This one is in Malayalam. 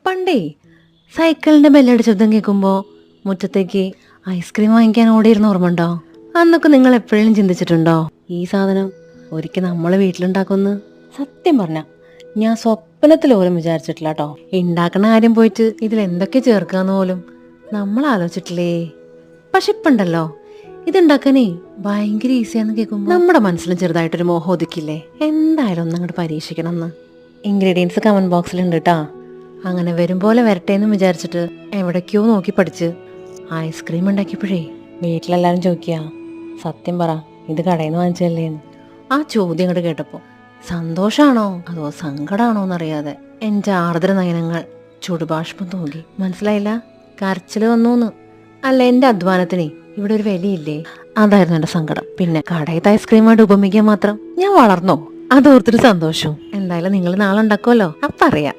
പണ്ടേ സൈക്കിളിന്റെ ബെല്ലടി ശബ്ദം കേൾക്കുമ്പോ മുറ്റത്തേക്ക് ഐസ്ക്രീം വാങ്ങിക്കാൻ ഓടിയിരുന്ന ഓർമ്മ ഉണ്ടോ? അന്നൊക്കെ നിങ്ങൾ എപ്പോഴും ചിന്തിച്ചിട്ടുണ്ടോ ഈ സാധനം ഒരിക്കൽ നമ്മളെ വീട്ടിലുണ്ടാക്കുമെന്ന്? സത്യം പറഞ്ഞ ഞാൻ സ്വപ്നത്തിൽ പോലും വിചാരിച്ചിട്ടില്ല കേട്ടോ. ഉണ്ടാക്കണ കാര്യം പോയിട്ട് ഇതിൽ എന്തൊക്കെ ചേർക്കാന്ന് പോലും നമ്മൾ ആലോചിച്ചിട്ടില്ലേ. പക്ഷെ ഇപ്പുണ്ടല്ലോ, ഇതുണ്ടാക്കാനേ ഭയങ്കര ഈസിയാന്ന് കേൾക്കുമ്പോൾ നമ്മുടെ മനസ്സിലും ചെറുതായിട്ടൊരു മോഹം ഒതുക്കില്ലേ. എന്തായാലും ഒന്നങ്ങോട്ട് പരീക്ഷിക്കണം എന്ന്. ഇൻഗ്രീഡിയൻസ് കമന്റ് ബോക്സിലുണ്ട് കേട്ടാ. അങ്ങനെ വരും പോലെ വരട്ടെ എന്ന് വിചാരിച്ചിട്ട് എവിടേക്കോ നോക്കി പഠിച്ച് ഐസ്ക്രീം ഉണ്ടാക്കിയപ്പോഴേ വീട്ടിലെല്ലാരും ചോദിക്കുക, സത്യം പറ ഇത് കടയിൽ നിന്ന് വാങ്ങിച്ചല്ലേന്ന്. ആ ചോദ്യം അങ്ങോട്ട് കേട്ടപ്പോൾ സന്തോഷാണോ അതോ സങ്കടാണോ എന്നറിയാതെ എൻ്റെ ആർദ്ര നയനങ്ങൾ ചുടുബാഷ്പം തൂകി. മനസ്സിലായില്ല? കരച്ചില് വന്നൂന്ന്. അല്ല, എൻ്റെ അധ്വാനത്തിനെ ഇവിടെ ഒരു വിലയില്ലേ, അതായിരുന്നു എൻ്റെ സങ്കടം. പിന്നെ കടയത്തെ ഐസ്ക്രീമായിട്ട് ഉപമിക്കാൻ മാത്രം ഞാൻ വളർന്നോ അതോർത്തൊരു സന്തോഷവും. എന്തായാലും നിങ്ങൾ നാളെ ഉണ്ടാക്കുമല്ലോ, അപ്പം അറിയാം.